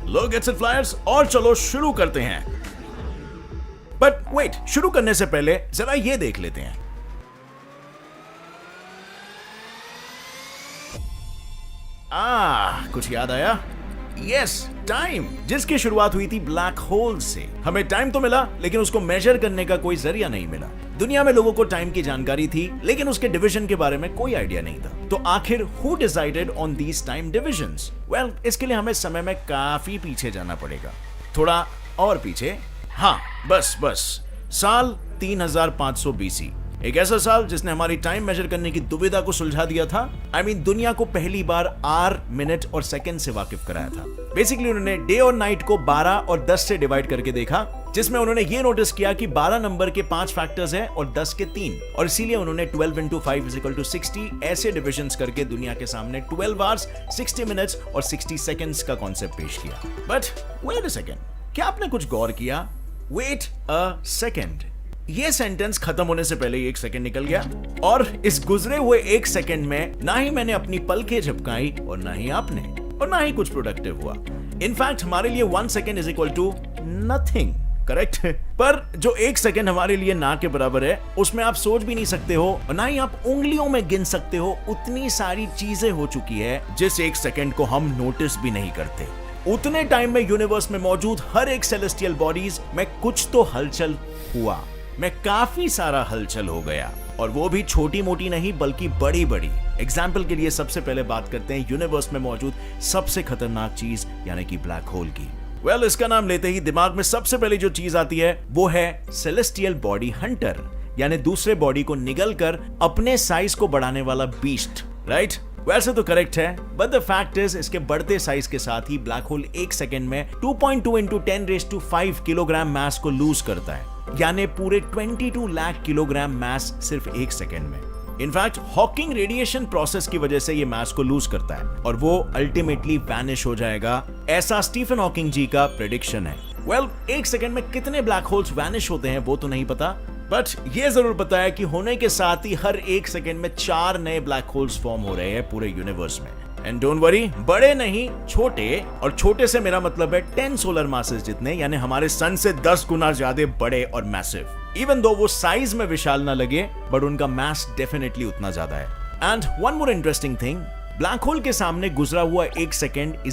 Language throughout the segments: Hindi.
लो गेट्स इट फ्लायर्स, और चलो शुरू करते हैं। बट वेट, शुरू करने से पहले जरा ये देख लेते हैं। कुछ याद आया? यस, टाइम, जिसकी शुरुआत हुई थी ब्लैक होल से। हमें टाइम तो मिला, लेकिन उसको मेजर करने का कोई जरिया नहीं मिला। दुनिया में लोगों को टाइम की जानकारी थी, लेकिन उसके डिवीजन के बारे में कोई आइडिया नहीं था। तो आखिर who decided on these time divisions? Well, इसके लिए हमें समय में काफी पीछे जाना पड़ेगा, थोड़ा और पीछे। हाँ, बस साल 3500 BC, एक ऐसा साल जिसने हमारी टाइम मेजर करने की दुविधा को सुलझा दिया था। दुनिया को पहली बार आवर, मिनट और सेकंड से वाकिफ कराया था। बेसिकली उन्होंने डे और नाइट को 12 और 10 से डिवाइड करके देखा, जिसमें उन्होंने ये नोटिस किया कि 12 नंबर के 5 फैक्टर्स हैं और 10 के 3, और इसीलिए उन्होंने 12 into 5 = 60 ऐसे डिविजन्स करके दुनिया के सामने 12 आवर्स, 60 मिनट्स और 60 सेकंड्स का कॉन्सेप्ट पेश किया। बट वेट अ सेकंड, क्या आपने कुछ गौर किया? वेट अ सेकंड, ये सेंटेंस खत्म होने से पहले ही 1 सेकंड निकल गया, और इस गुजरे हुए 1 सेकंड में ना ही मैंने अपनी पलकें झपकाई और ना ही आपने, और ना ही कुछ प्रोडक्टिव हुआ। इनफैक्ट हमारे लिए 1 सेकंड = नथिंग, करेक्ट? पर जो 1 सेकंड हमारे लिए ना के बराबर है, उसमें आप सोच भी नहीं सकते हो और ना ही आप उंगलियों में गिन सकते हो। उतनी सारी चीजें हो चुकी है जिस 1 सेकंड को हम नोटिस भी नहीं करते। उतने टाइम में यूनिवर्स में मौजूद हर एक सेलेस्टियल बॉडीज में कुछ तो हलचल हुआ, में काफी सारा हलचल हो गया, और वो भी छोटी मोटी नहीं बल्कि बड़ी बड़ी। एग्जाम्पल के लिए सबसे पहले बात करते हैं यूनिवर्स में मौजूद सबसे खतरनाक चीज यानी कि ब्लैक होल की। वेल, इसका नाम लेते ही दिमाग में सबसे पहले जो चीज आती है वो है सेलेस्टियल बॉडी हंटर, यानी दूसरे बॉडी को निगल कर अपने साइज को बढ़ाने वाला बीस्ट, राइट? वैसे तो करेक्ट है, बट द फैक्ट इज इसके बढ़ते साइज के साथ ही ब्लैक होल 1 सेकंड में 2.2 × 10⁵ किलोग्राम मास को लूज करता है, यानी पूरे 22 लाख किलोग्राम मास सिर्फ 1 सेकंड में। इनफैक्ट हॉकिंग रेडिएशन प्रोसेस की वजह से ये मास को लूज करता है और वो अल्टीमेटली वैनिश हो जाएगा, ऐसा स्टीफन हॉकिंग जी का प्रेडिक्शन है। वेल, 1 सेकंड में कितने ब्लैक होल्स वैनिश होते हैं वो तो नहीं पता, बट ये जरूर पता है कि होने के साथ ही हर 1 सेकंड में 4 नए ब्लैक होल्स फॉर्म हो रहे हैं पूरे यूनिवर्स में। एंड डोंट वरी, बड़े नहीं, छोटे, और छोटे से मेरा मतलब है 10 सोलर मासेस जितने, यानी हमारे सन से 10 गुना ज्यादा बड़े और मैसिव। इवन दो वो साइज में विशाल ना लगे, बट उनका मास डेफिनेटली उतना ज्यादा है। And one more interesting thing, black hole के सामने गुजरा हुआ 1 second =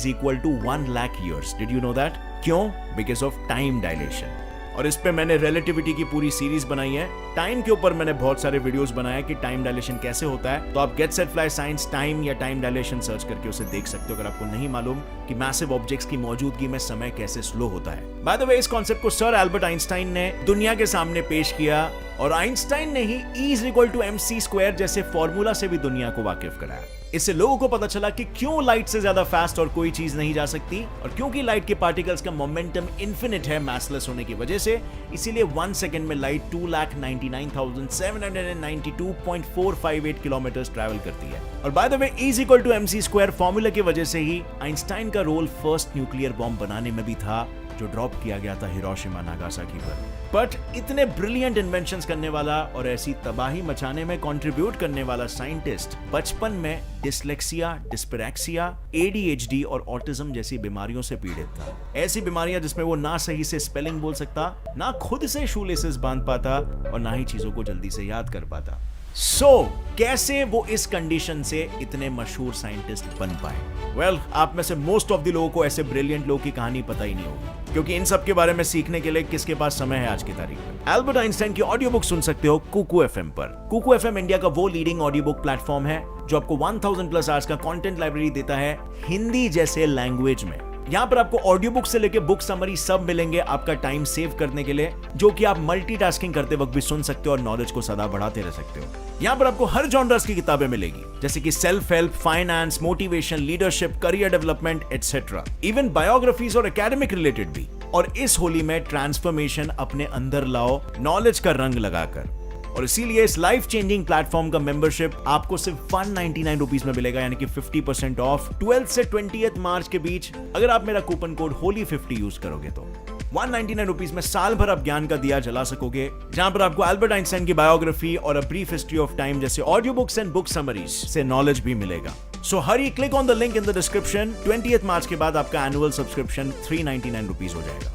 1 lakh years. Did you know that? क्यों? Because of time dilation. और इस पे मैंने रिलेटिविटी की पूरी सीरीज बनाई है। टाइम के ऊपर मैंने बहुत सारे वीडियोस बनाए कि टाइम डायलेशन कैसे होता है, तो आप get set fly science time या टाइम डायलेशन सर्च करके उसे देख सकते हो अगर आपको नहीं मालूम कि मैसिव ऑब्जेक्ट्स की मौजूदगी में समय कैसे स्लो होता है। बाय द वे, इस कॉन्सेप्ट को सर एल्बर्ट आइंस्टाइन ने दुनिया के सामने पेश किया, और आइंस्टाइन ने ही E=mc² जैसे फॉर्मूला से भी दुनिया को वाकिफ कराया। इससे लोगों को पता चला कि क्यों लाइट से ज्यादा फास्ट और कोई चीज नहीं जा सकती, और क्योंकि लाइट के पार्टिकल्स का मोमेंटम इन्फिनिट है मैसलेस होने की वजह से, इसीलिए 1 सेकंड में लाइट 2,99,792.458 किलोमीटर ट्रैवल करती है। और by the way, E=mc² formula की वजह से ही आइंस्टाइन का रोल फर्स्ट न्यूक्लियर बॉम्ब बनाने में भी था, जो ड्रॉप किया गया था हिरोशिमा नागासाकी पर। बट इतने ब्रिलियंट इन्वेंशंस करने वाला और ऐसी तबाही मचाने में कंट्रीब्यूट करने वाला साइंटिस्ट बचपन में डिस्लेक्सिया, डिस्पैरेक्सिया, ADHD और ऑटिज्म जैसी बीमारियों से पीड़ित था। ऐसी बीमारियां जिसमें वो ना सही से स्पेलिंग बोल सकता, ना खुद से शूलेसेस बांध पाता, और ना ही चीजों को जल्दी से याद कर पाता। कैसे वो इस कंडीशन से इतने मशहूर साइंटिस्ट बन पाए? वेल, आप में से मोस्ट ऑफ द लोगों को ऐसे ब्रिलियंट लोगों की कहानी पता ही नहीं होगी, क्योंकि इन सब के बारे में सीखने के लिए किसके पास समय है आज की तारीख में? एल्बर्ट आइंस्टाइन की ऑडियो बुक सुन सकते हो कुकू FM पर। कुकू FM इंडिया का वो लीडिंग ऑडियो बुक प्लेटफॉर्म है जो आपको 1000+ आवर्स का कंटेंट लाइब्रेरी देता है हिंदी जैसे लैंग्वेज में। यहाँ पर आपको ऑडियो बुक से लेके बुक समरी सब मिलेंगे आपका टाइम सेव करने के लिए, जो कि आप मल्टीटास्किंग करते वक्त भी सुन सकते हो और नॉलेज को सदा बढ़ाते रह सकते हो। यहाँ पर आपको हर जॉनर्स की किताबें मिलेगी, जैसे कि self help, finance, motivation, leadership, career development etcetera, even biographies और एकेडमिक रिलेटेड भी। और इस होली में ट्रांसफॉर्मेशन अपने अंदर लाओ नॉलेज का रंग लगाकर। और इसीलिए इस लाइफ चेंजिंग प्लेटफॉर्म का मेंबरशिप आपको सिर्फ 199 रुपीज में मिलेगा, यानी कि 50% ऑफ 12 से 20 मार्च के बीच, अगर आप मेरा कूपन कोड होली50 यूज करोगे तो 199 रुपीज में साल भर आप ज्ञान का दिया जला सकोगे, जहां पर आपको एल्बर्ट आइंस्टाइन की बायोग्राफी और a brief history of time जैसे audio books and book summaries से नॉलेज भी मिलेगा। So hurry, click on the link in the description. 20th March के बाद आपका एनुअल सब्सक्रिप्शन 399 रुपीज हो जाएगा।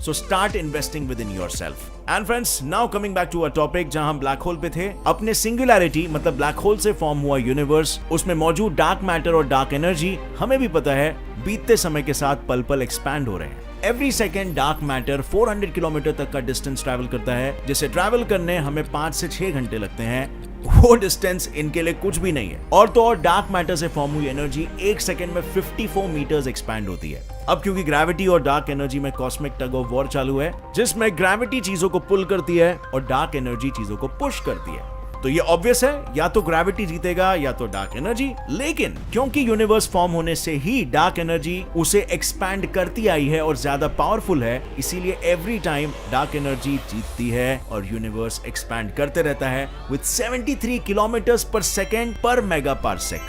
So start investing within yourself. And friends, now coming back to our topic, जहां हम ब्लैक होल पे थे। अपने सिंगुलैरिटी मतलब ब्लैक होल से फॉर्म हुआ यूनिवर्स, उसमें मौजूद डार्क मैटर और डार्क एनर्जी हमें भी पता है बीतते समय के साथ पल पल एक्सपैंड हो रहे हैं। Every second dark matter 400 kilometre तक का डिस्टेंस ट्रैवल करता है, जिसे ट्रैवल करने हमें 5 से 6 घंटे लगते हैं। वो डिस्टेंस इनके लिए कुछ भी नहीं है। और तो और डार्क मैटर से फॉर्म हुई एनर्जी 1 सेकेंड में 54 मीटर्स एक्सपैंड होती है। अब क्योंकि ग्रेविटी और डार्क एनर्जी में कॉस्मिक टग ऑफ वॉर चालू है, जिसमें ग्रेविटी चीजों को पुल करती है और डार्क एनर्जी चीजों को पुश करती है, तो ये ऑब्वियस है, या तो ग्रेविटी जीतेगा या तो डार्क एनर्जी। लेकिन क्योंकि यूनिवर्स फॉर्म होने से ही डार्क एनर्जी उसे एक्सपैंड करती आई है और ज्यादा पावरफुल है, इसीलिए एवरी टाइम डार्क एनर्जी जीतती है और यूनिवर्स एक्सपैंड करते रहता है with 73 kilometre per second per mega parsec.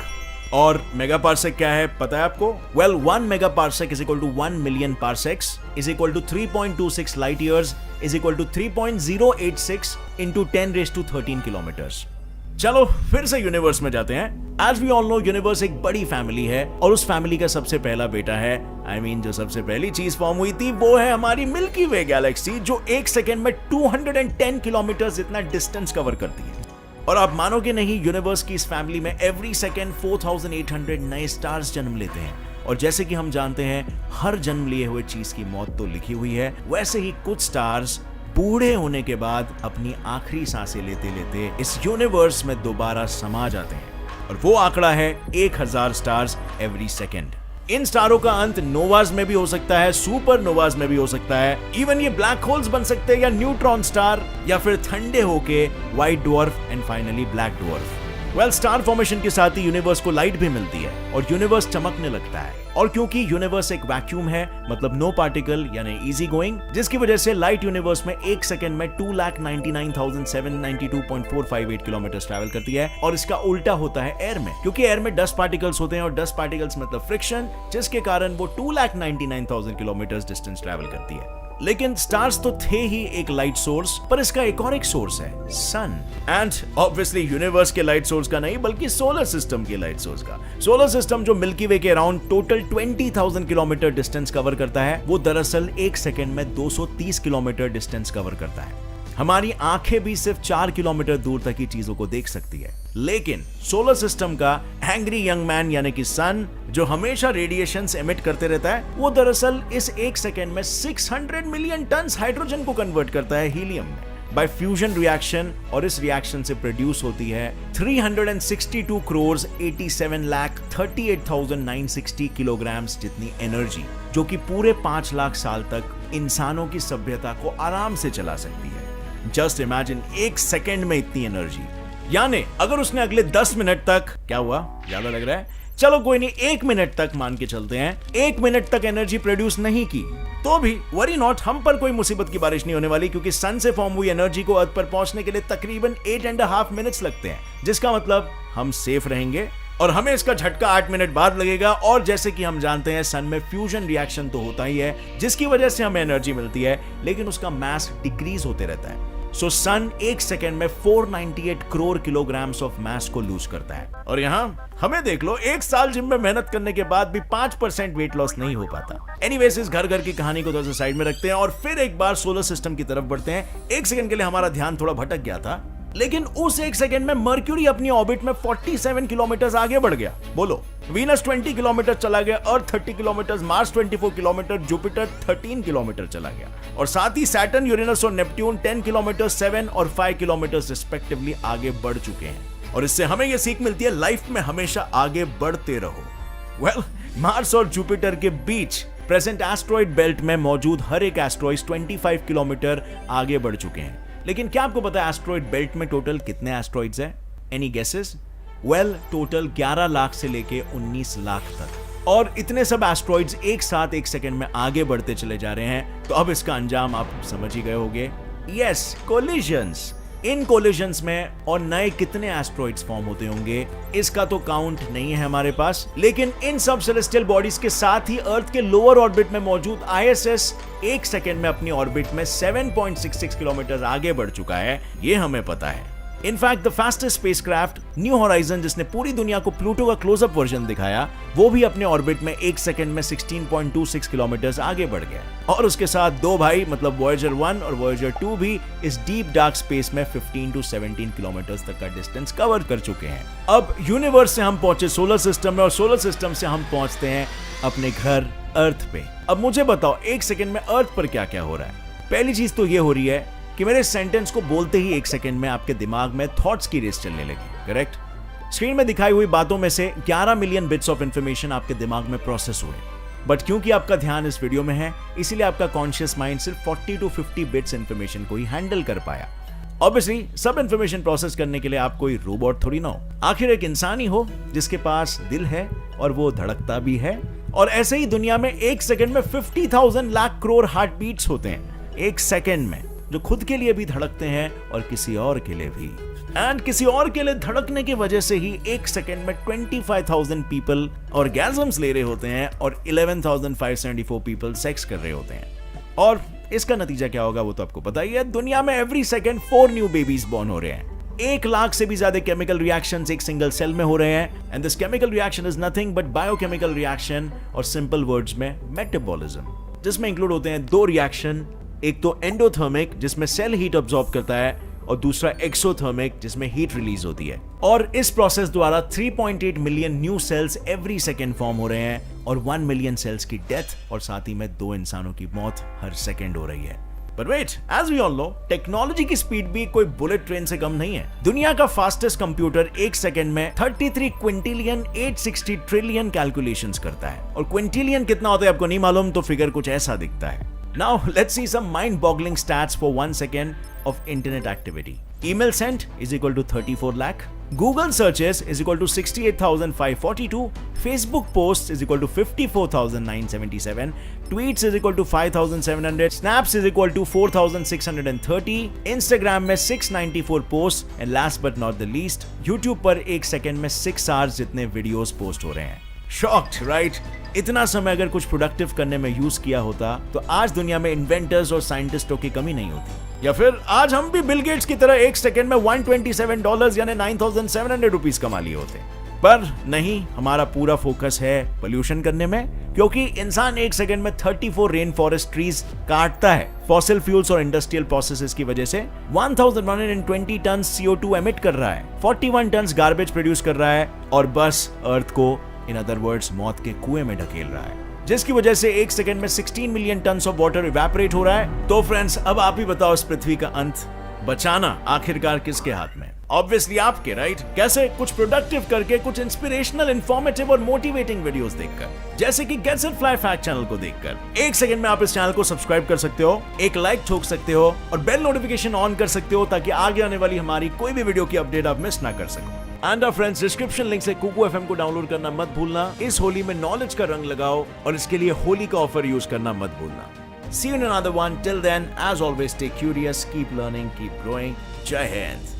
और मेगा पार्सेक क्या है पता है आपको? Well, 1 mega parsec is equal to 1 million parsecs is equal to 3.26 light years is equal to 3.086 into 10⁻13 kilometres. चलो फिर से यूनिवर्स में जाते हैं। As we all know, universe एक बड़ी फैमिली है और उस फैमिली का सबसे पहला बेटा है, जो सबसे पहली चीज फॉर्म हुई थी वो है हमारी मिल्की वे गैलेक्सी, जो 1 सेकेंड में 210 किलोमीटर जितना डिस्टेंस कवर करती है। और आप मानोगे नहीं, यूनिवर्स की इस फैमिली में एवरी सेकेंड 4800 नए स्टार्स जन्म लेते हैं। और जैसे कि हम जानते हैं, हर जन्म लिए हुए चीज की मौत तो लिखी हुई है, वैसे ही कुछ स्टार्स बूढ़े होने के बाद अपनी आखिरी सांसें लेते लेते इस यूनिवर्स में दोबारा समा जाते हैं। और वो आंकड़ा है 1000 स्टार्स एवरी सेकेंड। इन स्टारों का अंत नोवाज में भी हो सकता है, सुपर नोवाज में भी हो सकता है, इवन ये ब्लैक होल्स बन सकते हैं या न्यूट्रॉन स्टार, या फिर ठंडे होके white dwarf and finally black dwarf. Well, star formation के साथ ही यूनिवर्स को लाइट भी मिलती है और यूनिवर्स चमकने लगता है। और क्योंकि यूनिवर्स एक वैक्यूम है, मतलब नो पार्टिकल यानी इजी गोइंग, जिसकी वजह से लाइट यूनिवर्स में 1 सेकेंड में 2,99,792.458 किलोमीटर ट्रैवल करती है। और इसका उल्टा होता है एयर में, क्योंकि एयर में डस्ट पार्टिकल्स होते हैं और डस्ट पार्टिकल्स मतलब फ्रिक्शन, जिसके कारण वो 2,99,000 किलोमीटर डिस्टेंस ट्रैवल करती है। लेकिन स्टार्स तो थे ही एक लाइट सोर्स, पर इसका एक और एक सोर्स है, सन। एंड ऑब्वियसली यूनिवर्स के लाइट सोर्स का नहीं, बल्कि सोलर सिस्टम के लाइट सोर्स का। सोलर सिस्टम जो मिल्की वे के around total 20,000 kilometre distance cover करता है, वो दरअसल 1 सेकेंड में 230 किलोमीटर डिस्टेंस कवर करता है। हमारी आंखें भी सिर्फ 4 किलोमीटर दूर तक की चीजों को देख सकती है। लेकिन सोलर सिस्टम का एंग्री यंग मैन यानी कि सन, जो हमेशा रेडिएशंस एमिट करते रहता है, वो दरअसल इस 1 सेकेंड में 600 मिलियन टन हाइड्रोजन को कन्वर्ट करता है हीलियम में बाय फ्यूजन रिएक्शन। और इस रिएक्शन से प्रोड्यूस होती है 362,87,38,960 किलोग्राम्स जितनी एनर्जी, जो कि पूरे 5 लाख साल तक इंसानों की सभ्यता को आराम से चला सकती है। जस्ट इमेजिन, 1 सेकेंड में इतनी एनर्जी। यानी अगर उसने अगले 10 मिनट तक, क्या हुआ ज्यादा लग रहा है, चलो कोई नहीं, 1 मिनट तक मान के चलते हैं, 1 मिनट तक एनर्जी प्रोड्यूस नहीं की, तो भी वरी नॉट, हम पर कोई मुसीबत की बारिश नहीं होने वाली, क्योंकि सन से फॉर्म हुई एनर्जी को अर्थ पर पहुंचने के लिए तकरीबन 8.5 मिनट्स लगते हैं, जिसका मतलब हम सेफ रहेंगे। और हमें इसका झटका 8 मिनट बाद लगेगा। और जैसे कि हम जानते हैं, सन में फ्यूजन रिएक्शन तो होता ही है, जिसकी वजह से हमें एनर्जी मिलती है, लेकिन उसका मास डिक्रीज होते रहता है। सो सन 1 सेकेंड में 498 करोड़ किलोग्राम्स ऑफ मास को लूज करता है। और यहाँ हमें देख लो, 1 साल जिम में मेहनत करने के बाद भी 5% वेट लॉस नहीं हो पाता। एनीवेज, इस घर की कहानी को थोड़ा सा साइड में रखते हैं और फिर एक बार सोलर सिस्टम की तरफ बढ़ते हैं। 1 सेकेंड के लिए हमारा ध्यान थोड़ा भटक गया था, लेकिन उस 1 सेकेंड में मर्क्यूरी अपनी ऑर्बिट में 47 किलोमीटर आगे बढ़ गया। बोलो, वीनस 20 किलोमीटर चला गया, अर्थ 30 kilometre, Mars 24 kilometre, Jupiter 13 kilometre चला गया, और साथ ही सैटर्न, यूरेनस और नेपट्यून 10 किलोमीटर, 7 और 5 किलोमीटर रिस्पेक्टिवली आगे बढ़ चुके हैं। और इससे हमें यह सीख मिलती है, लाइफ में हमेशा आगे बढ़ते रहो। वेल, मार्स और जुपिटर के बीच प्रेजेंट एस्ट्रॉइड बेल्ट में मौजूद हर एक एस्ट्रॉइड 25 किलोमीटर आगे बढ़ चुके हैं। लेकिन क्या आपको पता है एस्ट्रॉइड बेल्ट में टोटल कितने एस्ट्रॉइड्स हैं? Any guesses? Well, total 11 lakh से लेके 19 लाख तक। और इतने सब एस्ट्रॉइड्स एक साथ 1 सेकेंड में आगे बढ़ते चले जा रहे हैं, तो अब इसका अंजाम आप समझ ही गए होंगे। Yes, collisions. इन कोलिजन्स में और नए कितने एस्ट्रॉइड्स फॉर्म होते होंगे, इसका तो काउंट नहीं है हमारे पास। लेकिन इन सब सेलेस्टियल बॉडीज के साथ ही अर्थ के लोअर ऑर्बिट में मौजूद ISS 1 सेकेंड में अपनी ऑर्बिट में 7.66 किलोमीटर आगे बढ़ चुका है, ये हमें पता है। In fact the fastest spacecraft new horizon, जिसने पूरी दुनिया को प्लूटो का क्लोजअप वर्जन दिखाया, वो भी अपने ऑर्बिट में 1 सेकंड में 16.26 किलोमीटर आगे बढ़ गया। और उसके साथ दो भाई मतलब वॉयेजर 1 और वॉयेजर 2 भी इस डीप डार्क स्पेस में 15 to 17 किलोमीटर तक का डिस्टेंस कवर कर चुके हैं। अब यूनिवर्स से हम पहुंचे सोलर सिस्टम में और सोलर सिस्टम से हम पहुंचते हैं अपने घर अर्थ पे। अब मुझे बताओ 1 सेकंड में अर्थ पर क्या क्या हो रहा है। पहली चीज तो ये हो रही है कि मेरे सेंटेंस को बोलते ही 1 सेकंड में आपके दिमाग में थॉट्स की रेस चलने लगी, करेक्ट? स्क्रीन में दिखाई हुई बातों में से 11 मिलियन बिट्स ऑफ इंफॉर्मेशन आपके दिमाग में प्रोसेस हुए, बट क्योंकि आपका ध्यान इस वीडियो में है इसीलिए आपका कॉन्शियस माइंड सिर्फ 40 to 50 बिट्स इंफॉर्मेशन को ही हैंडल कर पाया। ऑब्वियसली सब इंफॉर्मेशन प्रोसेस करने के लिए आप कोई रोबोट थोड़ी ना हो, आखिर एक इंसान ही हो जिसके पास दिल है और वो धड़कता भी है। और ऐसे ही दुनिया में 1 सेकंड में 50,000 लाख करोड़ हार्ट बीट्स होते हैं 1 सेकंड में, जो खुद के लिए भी धड़कते हैं और किसी और के लिए भी। एंड किसी और के लिए धड़कने की वजह से ही 1 सेकंड में 25,000 पीपल ऑर्गेजम्स ले रहे होते हैं और 11,574 पीपल सेक्स कर रहे होते हैं। और इसका नतीजा क्या होगा वो तो आपको पता ही है, दुनिया में every second 4 new babies born हो रहे हैं। 1 लाख से भी ज्यादा केमिकल रिएक्शंस एक सिंगल सेल में हो रहे हैं। And this chemical reaction is nothing but biochemical reaction, और सिंपल वर्ड्स में मेटाबॉलिज्म, जिसमें इंक्लूड होते हैं 2 रिएक्शन, एक तो एंडोथर्मिक जिसमें सेल हीट अब्सॉर्ब करता है और दूसरा एक्सोथर्मिक जिसमें हीट रिलीज होती है। और इस प्रोसेस द्वारा 3.8 million new sales every second form हो रहे हैं और 1 मिलियन सेल्स की डेथ और साथ ही में 2 इंसानों की मौत हर सेकंड हो रही है। But wait, as we all know, technology की स्पीड भी कोई बुलेट ट्रेन से कम नहीं है। दुनिया का फास्टेस्ट कंप्यूटर 1 सेकंड में 33 क्विंटिलियन 860 ट्रिलियन कैलकुलेशंस करता है। और क्विंटिलियन कितना होता है आपको नहीं मालूम, तो फिगर कुछ ऐसा दिखता है। Now let's see some mind-boggling stats for 1 second of internet activity. Email sent is equal to 34 lakh. Google searches is equal to 68,542. Facebook posts is equal to 54,977. Tweets is equal to 5,700. Snaps is equal to 4,630. Instagram में 694 posts. And last but not the least, YouTube पर 1 सेकंड में 6 hours जितने वीडियोस पोस्ट हो रहे हैं। Shocked, right? इतना समय अगर कुछ प्रोडक्टिव करने में यूज किया होता तो आज दुनिया में इन्वेंटर्स और साइंटिस्टों की कमी नहीं होती, या फिर आज हम भी बिल गेट्स की तरह 1 सेकंड में $127 यानी 9,700 रुपीज कमा लिए होते। पर नहीं, हमारा पूरा फोकस है पोल्यूशन करने में, क्योंकि इंसान 1 सेकंड में 34 रेन फॉरेस्ट ट्रीज काटता है। फॉसिल फ्यूल्स और इंडस्ट्रियल प्रोसेसेस की वजह से 1120 टन CO2 एमिट कर रहा है, 41 टन गार्बेज प्रोड्यूस कर रहा है और बस अर्थ को इन अदर वर्ड्स मौत के कुएं में ढकेल रहा है, जिसकी वजह से 1 सेकंड में 16 million ton of water evaporate हो रहा है। तो फ्रेंड्स, अब आप ही बताओ इस पृथ्वी का अंत बचाना आखिरकार किसके हाथ में? ऑब्वियसली आपके, राइट? कैसे? कुछ प्रोडक्टिव करके, कुछ इंस्पिरेशनल, इंफॉर्मेटिव और मोटिवेटिंग वीडियोस देखकर, जैसे कि gets it fly fact channel को देखकर। 1 सेकंड में आप इस चैनल को सब्सक्राइब कर सकते हो, एक लाइक ठोक सकते हो और बेल नोटिफिकेशन ऑन कर सकते हो ताकि आगे आने वाली हमारी कोई भी वीडियो की अपडेट आप मिस ना कर सको। एंड फ्रेंड्स, डिस्क्रिप्शन लिंक से कुकू एफएम को डाउनलोड करना मत भूलना। इस होली में नॉलेज का रंग लगाओ और इसके लिए होली का ऑफर यूज करना मत भूलना। See you in another one. Till then, as always, stay curious, keep learning, keep growing. Jai Hind.